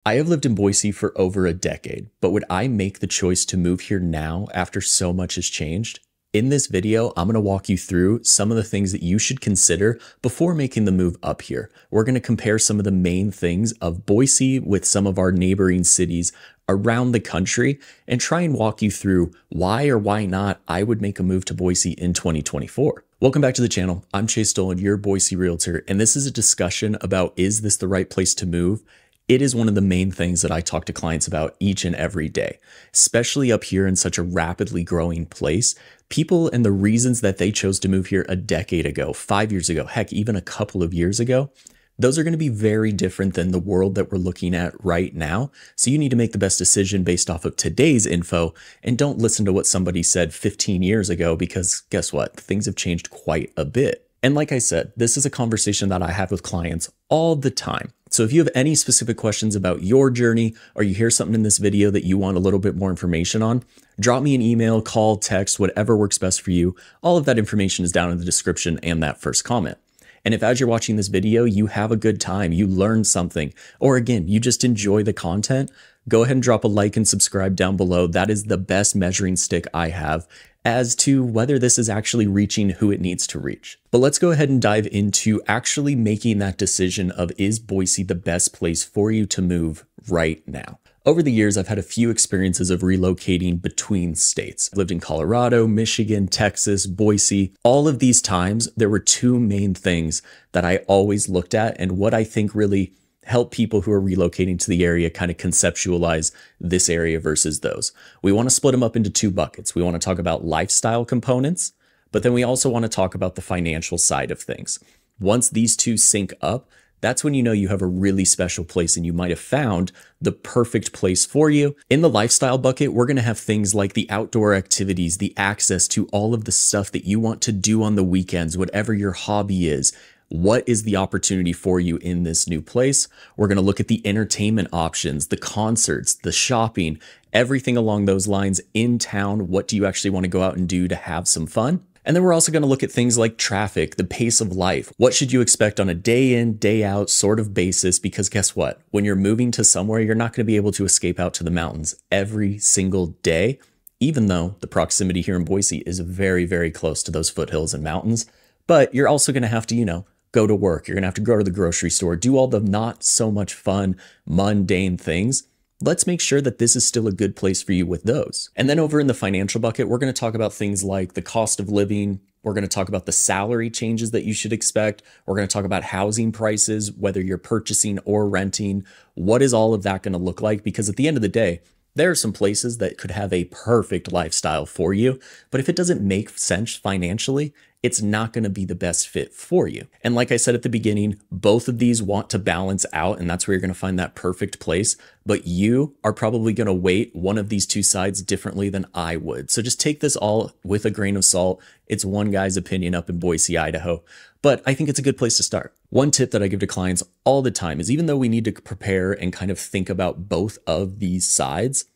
I have lived in Boise for over a decade, but would I make the choice to move here now after so much has changed? In this video, I'm going to walk you through some of the things that you should consider before making the move up here. We're going to compare some of the main things of Boise with some of our neighboring cities around the country and try and walk you through why or why not I would make a move to Boise in 2024. Welcome back to the channel. I'm Chase Dolan, your Boise realtor, and this is a discussion about is this the right place to move? It is one of the main things that I talk to clients about each and every day, especially up here in such a rapidly growing place. People and the reasons that they chose to move here a decade ago, 5 years ago, heck, even a couple of years ago, those are going to be very different than the world that we're looking at right now. So you need to make the best decision based off of today's info and don't listen to what somebody said 15 years ago, because guess what? Things have changed quite a bit. And like I said, this is a conversation that I have with clients all the time. So if you have any specific questions about your journey, or you hear something in this video that you want a little bit more information on, drop me an email, call, text, whatever works best for you. All of that information is down in the description and that first comment. And if as you're watching this video, you have a good time, you learn something, or again, you just enjoy the content, go ahead and drop a like and subscribe down below. That is the best measuring stick I have as to whether this is actually reaching who it needs to reach. But let's go ahead and dive into actually making that decision of, is Boise the best place for you to move right now? Over the years, I've had a few experiences of relocating between states. I lived in Colorado, Michigan, Texas, Boise. All of these times, there were two main things that I always looked at and what I think really help people who are relocating to the area kind of conceptualize this area versus those. We want to split them up into two buckets. We want to talk about lifestyle components, but then we also want to talk about the financial side of things. Once these two sync up, that's when you know you have a really special place and you might have found the perfect place for you. In the lifestyle bucket, we're going to have things like the outdoor activities, the access to all of the stuff that you want to do on the weekends, whatever your hobby is. What is the opportunity for you in this new place? We're going to look at the entertainment options, the concerts, the shopping, everything along those lines in town. What do you actually want to go out and do to have some fun? And then we're also going to look at things like traffic, the pace of life. What should you expect on a day in, day out sort of basis? Because guess what? When you're moving to somewhere, you're not going to be able to escape out to the mountains every single day, even though the proximity here in Boise is very, very close to those foothills and mountains. But you're also going to have to, go to work. You're going to have to go to the grocery store, do all the not so much fun, mundane things. Let's make sure that this is still a good place for you with those. And then over in the financial bucket, we're going to talk about things like the cost of living. We're going to talk about the salary changes that you should expect. We're going to talk about housing prices, whether you're purchasing or renting. What is all of that going to look like? Because at the end of the day, there are some places that could have a perfect lifestyle for you, but if it doesn't make sense financially, it's not going to be the best fit for you. And like I said at the beginning, both of these want to balance out, and that's where you're going to find that perfect place. But you are probably going to weight one of these two sides differently than I would. So just take this all with a grain of salt. It's one guy's opinion up in Boise, Idaho, but I think it's a good place to start. One tip that I give to clients all the time is, even though we need to prepare and kind of think about both of these sides,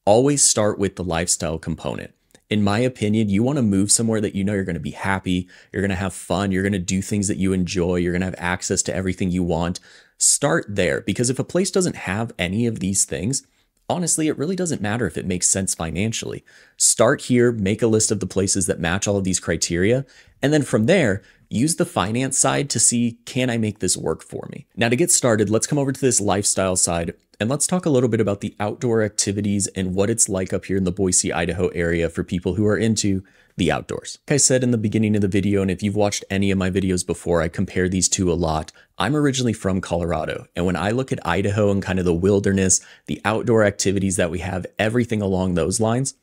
always start with the lifestyle component. In my opinion, you want to move somewhere that you know you're going to be happy, you're going to have fun, you're going to do things that you enjoy, you're going to have access to everything you want. Start there, because if a place doesn't have any of these things, honestly, it really doesn't matter if it makes sense financially. Start here, make a list of the places that match all of these criteria, and then from there, use the finance side to see, can I make this work for me? Now to get started, let's come over to this lifestyle side and let's talk a little bit about the outdoor activities and what it's like up here in the Boise, Idaho area for people who are into the outdoors. Like I said in the beginning of the video, and if you've watched any of my videos before, I compare these two a lot. I'm originally from Colorado, and when I look at Idaho and kind of the wilderness, the outdoor activities that we have, everything along those lines,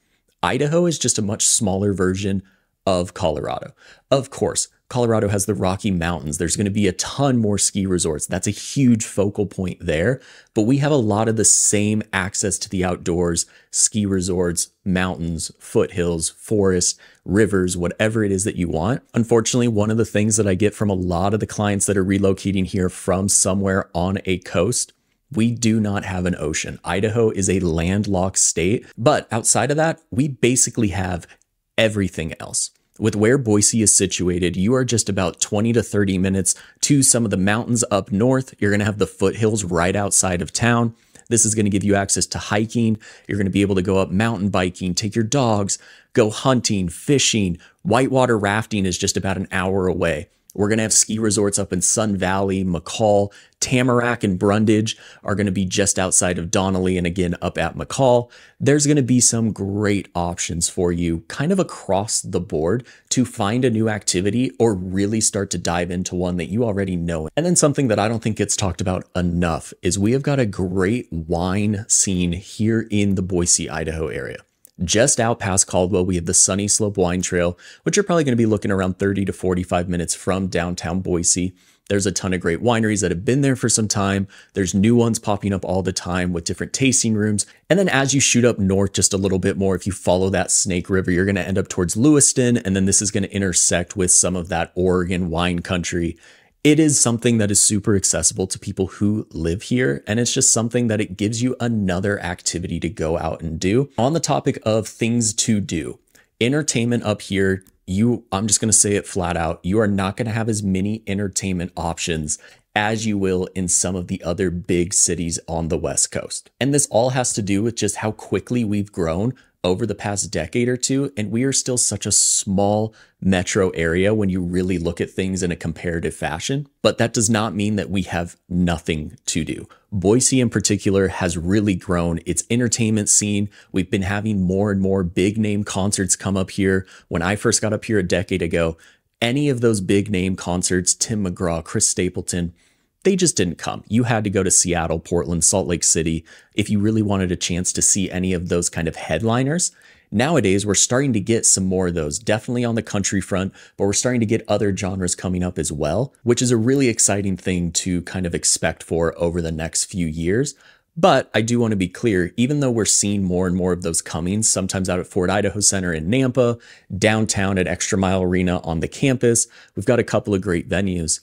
Idaho is just a much smaller version of Colorado. Of course, Colorado has the Rocky Mountains. There's going to be a ton more ski resorts. That's a huge focal point there. But we have a lot of the same access to the outdoors, ski resorts, mountains, foothills, forests, rivers, whatever it is that you want. Unfortunately, one of the things that I get from a lot of the clients that are relocating here from somewhere on a coast, we do not have an ocean. Idaho is a landlocked state, but outside of that, we basically have everything else. With where Boise is situated, you are just about 20 to 30 minutes to some of the mountains up north. You're going to have the foothills right outside of town. This is going to give you access to hiking. You're going to be able to go up mountain biking, take your dogs, go hunting, fishing. Whitewater rafting is just about an hour away. We're going to have ski resorts up in Sun Valley, McCall, Tamarack, and Brundage are going to be just outside of Donnelly and again up at McCall. There's going to be some great options for you kind of across the board to find a new activity or really start to dive into one that you already know. And then something that I don't think gets talked about enough is we have got a great wine scene here in the Boise, Idaho area. Just out past Caldwell, we have the Sunny Slope Wine Trail, which you're probably going to be looking around 30 to 45 minutes from downtown Boise. There's a ton of great wineries that have been there for some time. There's new ones popping up all the time with different tasting rooms. And then as you shoot up north just a little bit more, if you follow that Snake River, you're going to end up towards Lewiston. And then this is going to intersect with some of that Oregon wine country. It is something that is super accessible to people who live here, and it's just something that it gives you another activity to go out and do. On the topic of things to do, entertainment up here, I'm just going to say it flat out, you are not going to have as many entertainment options as you will in some of the other big cities on the West Coast. And this all has to do with just how quickly we've grown over the past decade or two, and we are still such a small metro area when you really look at things in a comparative fashion. But that does not mean that we have nothing to do. Boise in particular has really grown its entertainment scene. We've been having more and more big name concerts come up here. When I first got up here a decade ago, any of those big name concerts, Tim McGraw, Chris Stapleton, they just didn't come. You had to go to Seattle, Portland, Salt Lake City if you really wanted a chance to see any of those kind of headliners. Nowadays, we're starting to get some more of those, definitely on the country front, but we're starting to get other genres coming up as well, which is a really exciting thing to kind of expect for over the next few years. But I do want to be clear, even though we're seeing more and more of those coming, sometimes out at Ford Idaho Center in Nampa, downtown at Extra Mile Arena on the campus, we've got a couple of great venues.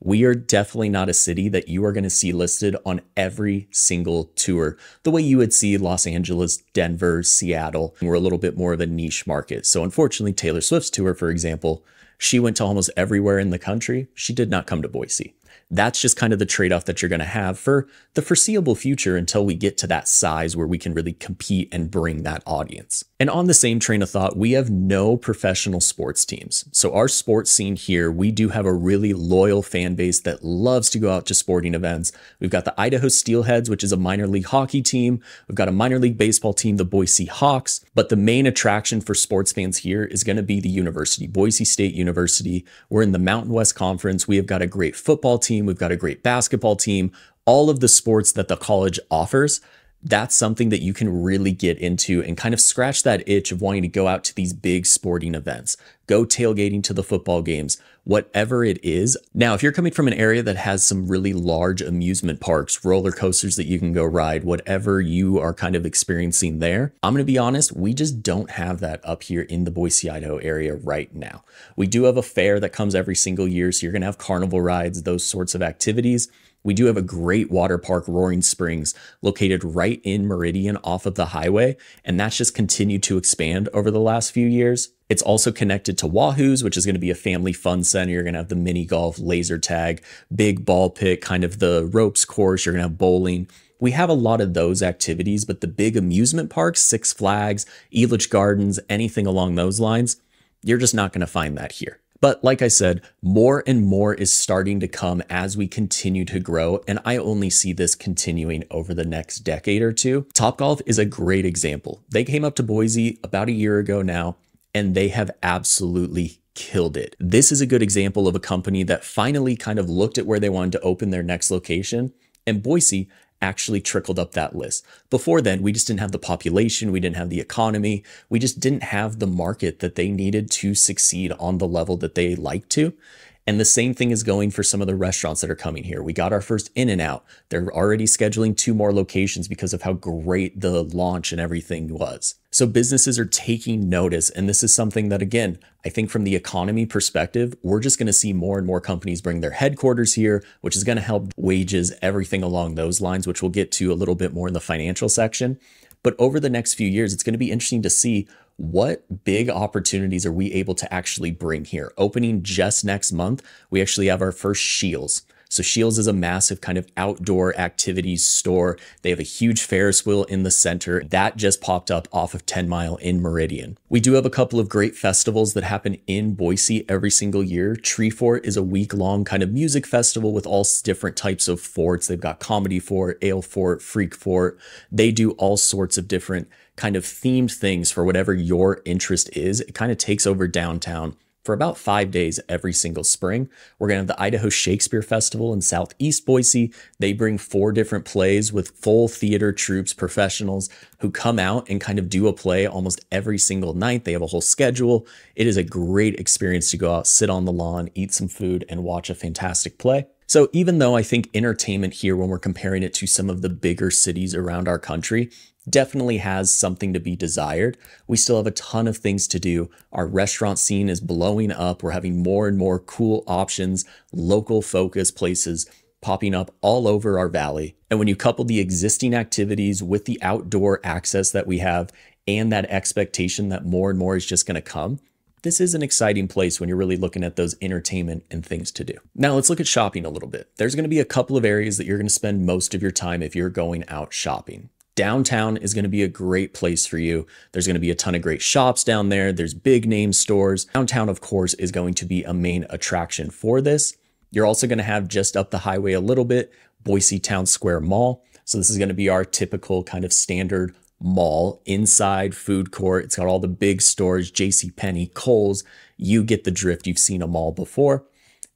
We are definitely not a city that you are going to see listed on every single tour, the way you would see Los Angeles, Denver, Seattle. We're a little bit more of a niche market. So unfortunately, Taylor Swift's tour, for example, she went to almost everywhere in the country. She did not come to Boise. That's just kind of the trade-off that you're going to have for the foreseeable future until we get to that size where we can really compete and bring that audience. And on the same train of thought, we have no professional sports teams. So our sports scene here, we do have a really loyal fan base that loves to go out to sporting events. We've got the Idaho Steelheads, which is a minor league hockey team. We've got a minor league baseball team, the Boise Hawks. But the main attraction for sports fans here is going to be the university, Boise State University. We're in the Mountain West Conference. We have got a great football team. We've got a great basketball team, all of the sports that the college offers. That's something that you can really get into and kind of scratch that itch of wanting to go out to these big sporting events, go tailgating to the football games, whatever it is. Now, if you're coming from an area that has some really large amusement parks, roller coasters that you can go ride, whatever you are kind of experiencing there, I'm going to be honest, we just don't have that up here in the Boise, Idaho area right now. We do have a fair that comes every single year, so you're going to have carnival rides, those sorts of activities. We do have a great water park, Roaring Springs, located right in Meridian off of the highway, and that's just continued to expand over the last few years. It's also connected to Wahoo's, which is going to be a family fun center. You're going to have the mini golf, laser tag, big ball pit, kind of the ropes course. You're going to have bowling. We have a lot of those activities, but the big amusement parks, Six Flags, Elitch Gardens, anything along those lines, you're just not going to find that here. But like I said, more and more is starting to come as we continue to grow, and I only see this continuing over the next decade or two. Topgolf is a great example. They came up to Boise about a year ago now, and they have absolutely killed it. This is a good example of a company that finally kind of looked at where they wanted to open their next location, and Boise actually trickled up that list. Before then, we just didn't have the population, we didn't have the economy, we just didn't have the market that they needed to succeed on the level that they like to. And the same thing is going for some of the restaurants that are coming here. We got our first In-N-Out. They're already scheduling 2 more locations because of how great the launch and everything was. So businesses are taking notice. And this is something that, again, I think from the economy perspective, we're just going to see more and more companies bring their headquarters here, which is going to help wages, everything along those lines, which we'll get to a little bit more in the financial section. But over the next few years, it's going to be interesting to see what big opportunities are we able to actually bring here. Opening just next month, we actually have our first Shields. So Shields is a massive kind of outdoor activities store. They have a huge Ferris wheel in the center that just popped up off of 10 Mile in Meridian. We do have a couple of great festivals that happen in Boise every single year. Tree Fort is a week-long kind of music festival with all different types of forts. They've got Comedy Fort, Ale Fort, Freak Fort. They do all sorts of different kind of themed things for whatever your interest is. It kind of takes over downtown for about 5 days every single spring. We're going to have the Idaho Shakespeare Festival in Southeast Boise. They bring 4 different plays with full theater troops, professionals who come out and kind of do a play almost every single night. They have a whole schedule. It is a great experience to go out, sit on the lawn, eat some food, and watch a fantastic play. So even though I think entertainment here, when we're comparing it to some of the bigger cities around our country, definitely has something to be desired, we still have a ton of things to do. Our restaurant scene is blowing up. We're having more and more cool options, local focus places popping up all over our valley. And when you couple the existing activities with the outdoor access that we have and that expectation that more and more is just going to come, this is an exciting place when you're really looking at those entertainment and things to do. Now let's look at shopping a little bit. There's going to be a couple of areas that you're going to spend most of your time if you're going out shopping. Downtown is going to be a great place for you. There's going to be a ton of great shops down there. There's big name stores. Downtown, of course, is going to be a main attraction for this. You're also going to have just up the highway a little bit, Boise Town Square Mall. So this is going to be our typical kind of standard mall, inside food court. It's got all the big stores, JCPenney, Kohl's. You get the drift. You've seen a mall before.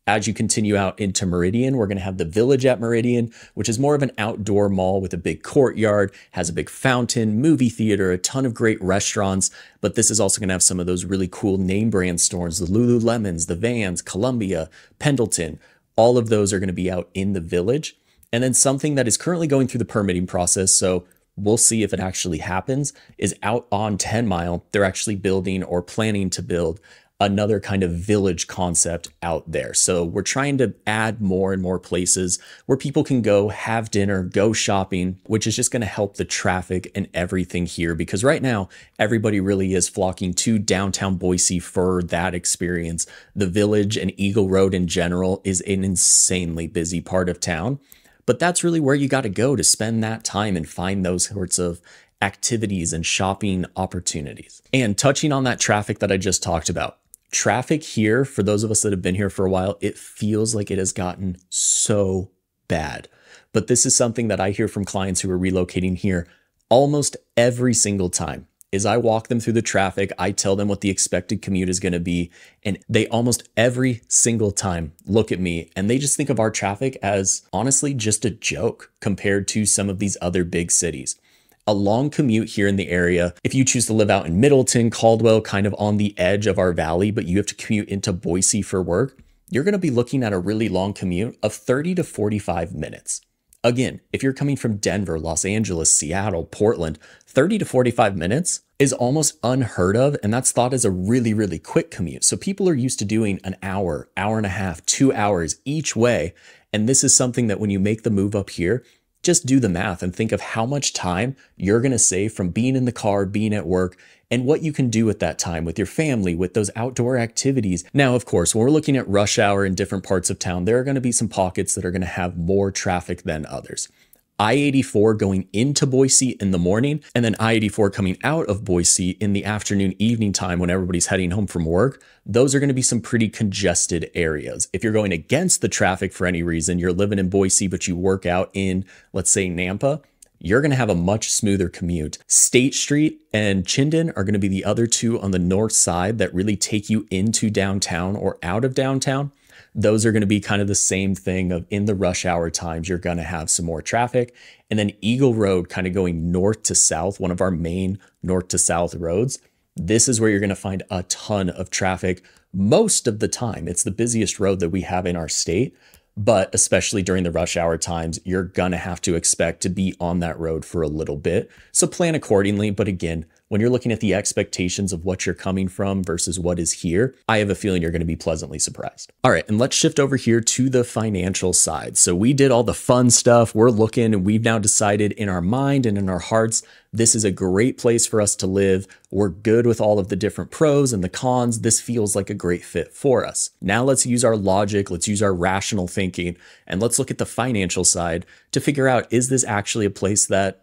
As you continue out into Meridian, we're going to have the Village at Meridian, which is more of an outdoor mall with a big courtyard, has a big fountain, movie theater, a ton of great restaurants. But this is also going to have some of those really cool name brand stores, the Lululemons, the Vans, Columbia, Pendleton. All of those are going to be out in the Village. And then something that is currently going through the permitting process, so we'll see if it actually happens, is out on 10 Mile. They're actually building or planning to build another kind of village concept out there. So we're trying to add more and more places where people can go have dinner, go shopping, which is just going to help the traffic and everything here. Because right now, everybody really is flocking to downtown Boise for that experience. The Village and Eagle Road in general is an insanely busy part of town. But that's really where you got to go to spend that time and find those sorts of activities and shopping opportunities. And touching on that traffic that I just talked about, traffic here, for those of us that have been here for a while, it feels like it has gotten so bad. But this is something that I hear from clients who are relocating here almost every single time. Is I walk them through the traffic, I tell them what the expected commute is going to be, and they almost every single time look at me and they just think of our traffic as honestly just a joke compared to some of these other big cities. A long commute here in the area, if you choose to live out in Middleton, Caldwell, kind of on the edge of our valley, but you have to commute into Boise for work, you're going to be looking at a really long commute of 30 to 45 minutes. Again, if you're coming from Denver, Los Angeles, Seattle, Portland, 30 to 45 minutes is almost unheard of, and that's thought as a really, really quick commute. So people are used to doing an hour, hour and a half, 2 hours each way, and this is something that when you make the move up here, just do the math and think of how much time you're going to save from being in the car, being at work, and what you can do with that time with your family, with those outdoor activities. Now, of course, when we're looking at rush hour in different parts of town, there are going to be some pockets that are going to have more traffic than others. I-84 going into Boise in the morning, and then I-84 coming out of Boise in the afternoon, evening time when everybody's heading home from work, those are going to be some pretty congested areas. If you're going against the traffic for any reason, you're living in Boise, but you work out in, let's say, Nampa, you're going to have a much smoother commute. State Street and Chinden are going to be the other two on the north side that really take you into downtown or out of downtown. Those are going to be kind of the same thing of in the rush hour times, you're going to have some more traffic. And then Eagle Road kind of going north to south, one of our main north to south roads. This is where you're going to find a ton of traffic most of the time. It's the busiest road that we have in our state, but especially during the rush hour times, you're going to have to expect to be on that road for a little bit. So plan accordingly. But again, when you're looking at the expectations of what you're coming from versus what is here, I have a feeling you're going to be pleasantly surprised. All right, and let's shift over here to the financial side. So we did all the fun stuff. We're looking and we've now decided in our mind and in our hearts, this is a great place for us to live. We're good with all of the different pros and the cons. This feels like a great fit for us. Now let's use our logic, let's use our rational thinking, and let's look at the financial side to figure out, is this actually a place that,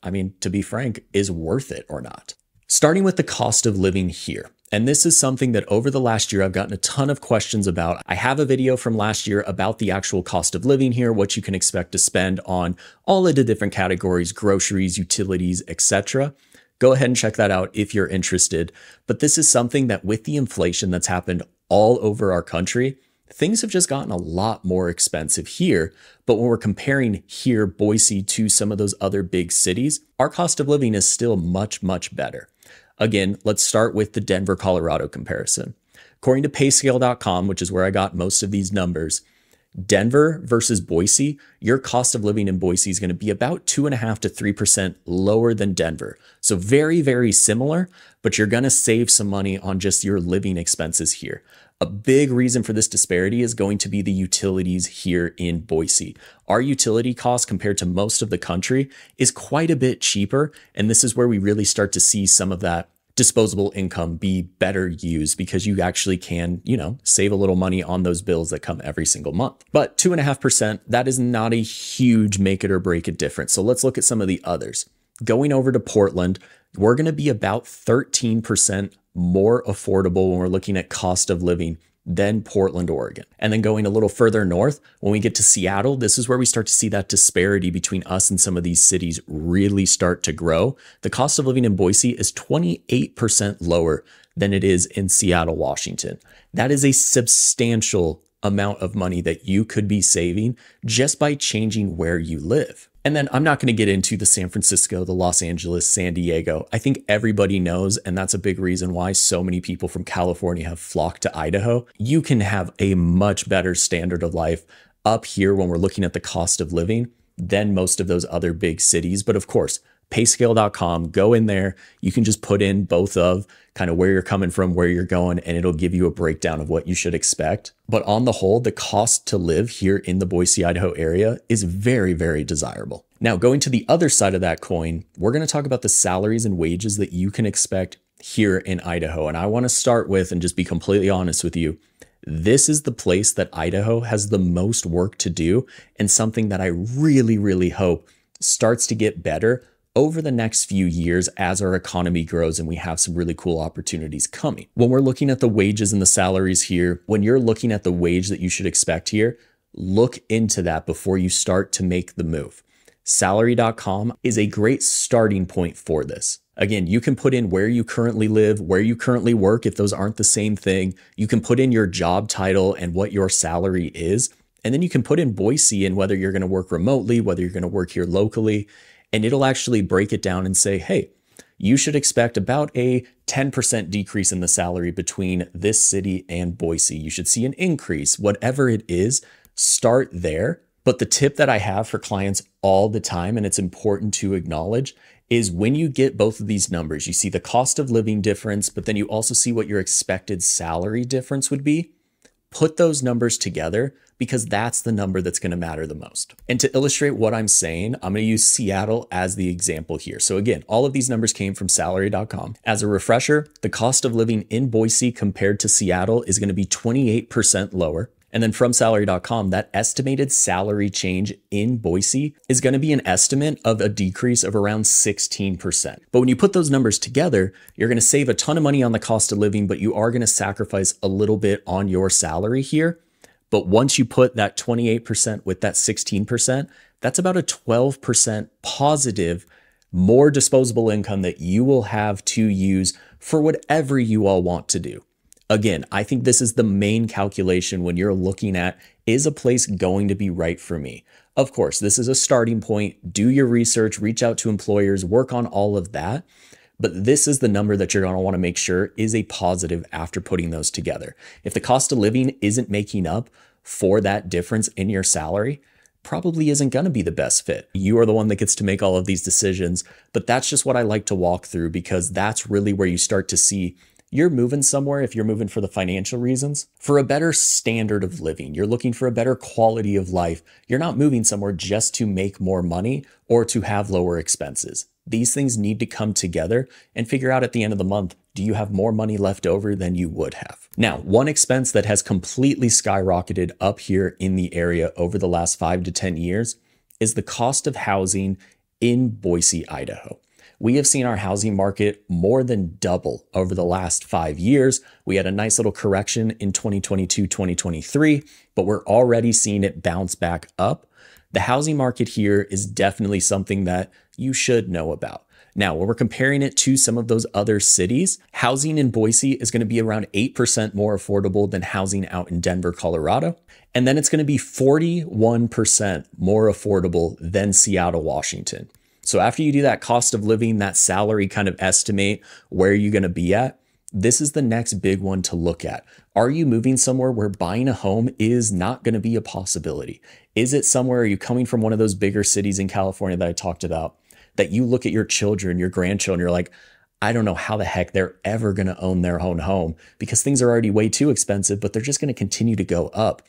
I mean, to be frank, is worth it or not? Starting with the cost of living here. And this is something that over the last year, I've gotten a ton of questions about. I have a video from last year about the actual cost of living here, what you can expect to spend on all of the different categories, groceries, utilities, etc. Go ahead and check that out if you're interested. But this is something that with the inflation that's happened all over our country, things have just gotten a lot more expensive here. But when we're comparing here, Boise, to some of those other big cities, our cost of living is still much, much better. Again, let's start with the Denver, Colorado comparison. According to payscale.com, which is where I got most of these numbers, Denver versus Boise, your cost of living in Boise is going to be about 2.5% to 3% lower than Denver. So very, very similar, but you're going to save some money on just your living expenses here. A big reason for this disparity is going to be the utilities here in Boise. Our utility cost compared to most of the country is quite a bit cheaper. And this is where we really start to see some of that disposable income be better used because you actually can, save a little money on those bills that come every single month. But 2.5%, that is not a huge make it or break it difference. So let's look at some of the others. Going over to Portland, we're going to be about 13% more affordable when we're looking at cost of living than Portland, Oregon. And then going a little further north, when we get to Seattle, this is where we start to see that disparity between us and some of these cities really start to grow. The cost of living in Boise is 28% lower than it is in Seattle, Washington. That is a substantial amount of money that you could be saving just by changing where you live. And then I'm not going to get into the San Francisco, the Los Angeles, San Diego. I think everybody knows, and that's a big reason why so many people from California have flocked to Idaho. You can have a much better standard of life up here when we're looking at the cost of living than most of those other big cities. But of course, payscale.com, go in there. You can just put in both of kind of where you're coming from, where you're going, and it'll give you a breakdown of what you should expect. But on the whole, the cost to live here in the Boise, Idaho area is very, very desirable. Now, going to the other side of that coin, we're going to talk about the salaries and wages that you can expect here in Idaho. And I want to start with, and just be completely honest with you, this is the place that Idaho has the most work to do, and something that I really, really hope starts to get better over the next few years as our economy grows and we have some really cool opportunities coming. When we're looking at the wages and the salaries here, when you're looking at the wage that you should expect here, look into that before you start to make the move. Salary.com is a great starting point for this. Again, you can put in where you currently live, where you currently work, if those aren't the same thing. You can put in your job title and what your salary is. And then you can put in Boise and whether you're going to work remotely, whether you're going to work here locally. And it'll actually break it down and say, hey, you should expect about a 10% decrease in the salary between this city and Boise. You should see an increase, whatever it is, start there. But the tip that I have for clients all the time, and it's important to acknowledge, is when you get both of these numbers, you see the cost of living difference, but then you also see what your expected salary difference would be. Put those numbers together because that's the number that's going to matter the most. And to illustrate what I'm saying, I'm going to use Seattle as the example here. So again, all of these numbers came from salary.com. As a refresher, the cost of living in Boise compared to Seattle is going to be 28% lower. And then from salary.com, that estimated salary change in Boise is going to be an estimate of a decrease of around 16%. But when you put those numbers together, you're going to save a ton of money on the cost of living, but you are going to sacrifice a little bit on your salary here. But once you put that 28% with that 16%, that's about a 12% positive, more disposable income that you will have to use for whatever you all want to do. Again, I think this is the main calculation when you're looking at, is a place going to be right for me? Of course, this is a starting point. Do your research, reach out to employers, work on all of that. But this is the number that you're going to want to make sure is a positive after putting those together. If the cost of living isn't making up for that difference in your salary, probably isn't going to be the best fit. You are the one that gets to make all of these decisions, but that's just what I like to walk through, because that's really where you start to see you're moving somewhere. If you're moving for the financial reasons, for a better standard of living, you're looking for a better quality of life. You're not moving somewhere just to make more money or to have lower expenses. These things need to come together and figure out at the end of the month, do you have more money left over than you would have? Now, one expense that has completely skyrocketed up here in the area over the last 5 to 10 years is the cost of housing in Boise, Idaho. We have seen our housing market more than double over the last 5 years. We had a nice little correction in 2022, 2023, but we're already seeing it bounce back up. The housing market here is definitely something that you should know about. Now, when we're comparing it to some of those other cities, housing in Boise is going to be around 8% more affordable than housing out in Denver, Colorado. And then it's going to be 41% more affordable than Seattle, Washington. So after you do that cost of living, that salary kind of estimate where you're going to be at, this is the next big one to look at. Are you moving somewhere where buying a home is not going to be a possibility? Is it somewhere, are you coming from one of those bigger cities in California that I talked about, that you look at your children, your grandchildren, you're like, I don't know how the heck they're ever going to own their own home because things are already way too expensive, but they're just going to continue to go up.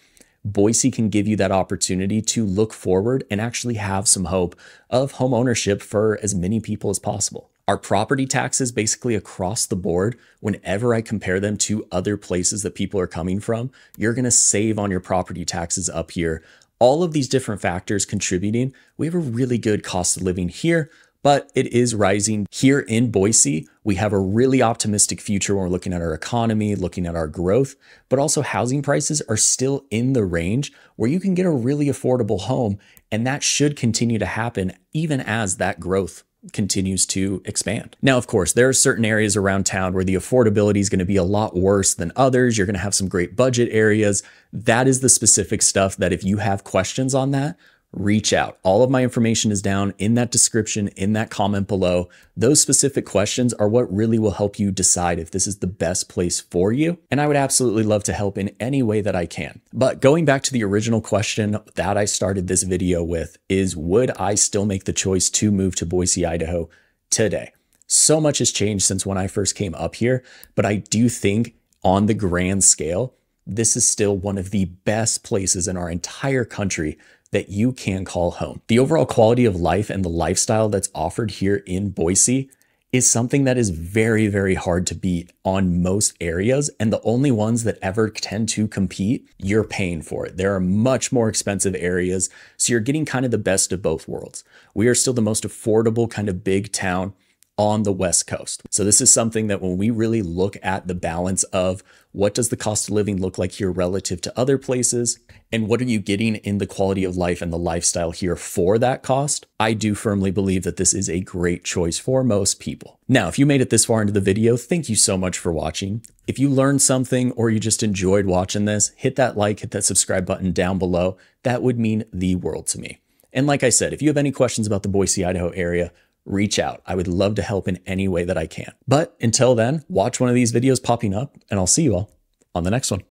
Boise can give you that opportunity to look forward and actually have some hope of home ownership for as many people as possible. Our property taxes basically across the board, whenever I compare them to other places that people are coming from, you're going to save on your property taxes up here. All of these different factors contributing, we have a really good cost of living here, but it is rising. Here in Boise, we have a really optimistic future when we're looking at our economy, looking at our growth, but also housing prices are still in the range where you can get a really affordable home, and that should continue to happen even as that growth continues to expand. Now, of course, there are certain areas around town where the affordability is going to be a lot worse than others. You're going to have some great budget areas. That is the specific stuff that if you have questions on that, reach out. All of my information is down in that description, in that comment below. Those specific questions are what really will help you decide if this is the best place for you. And I would absolutely love to help in any way that I can. But going back to the original question that I started this video with is, would I still make the choice to move to Boise, Idaho today? So much has changed since when I first came up here, but I do think on the grand scale, this is still one of the best places in our entire country that you can call home. The overall quality of life and the lifestyle that's offered here in Boise is something that is very, very hard to beat on most areas. And the only ones that ever tend to compete, you're paying for it. There are much more expensive areas. So you're getting kind of the best of both worlds. We are still the most affordable kind of big town on the West Coast. So this is something that when we really look at the balance of what does the cost of living look like here relative to other places, and what are you getting in the quality of life and the lifestyle here for that cost, I do firmly believe that this is a great choice for most people. Now, if you made it this far into the video, thank you so much for watching. If you learned something or you just enjoyed watching this, hit that like, hit that subscribe button down below. That would mean the world to me. And like I said, if you have any questions about the Boise, Idaho area, reach out. I would love to help in any way that I can. But until then, watch one of these videos popping up, and I'll see you all on the next one.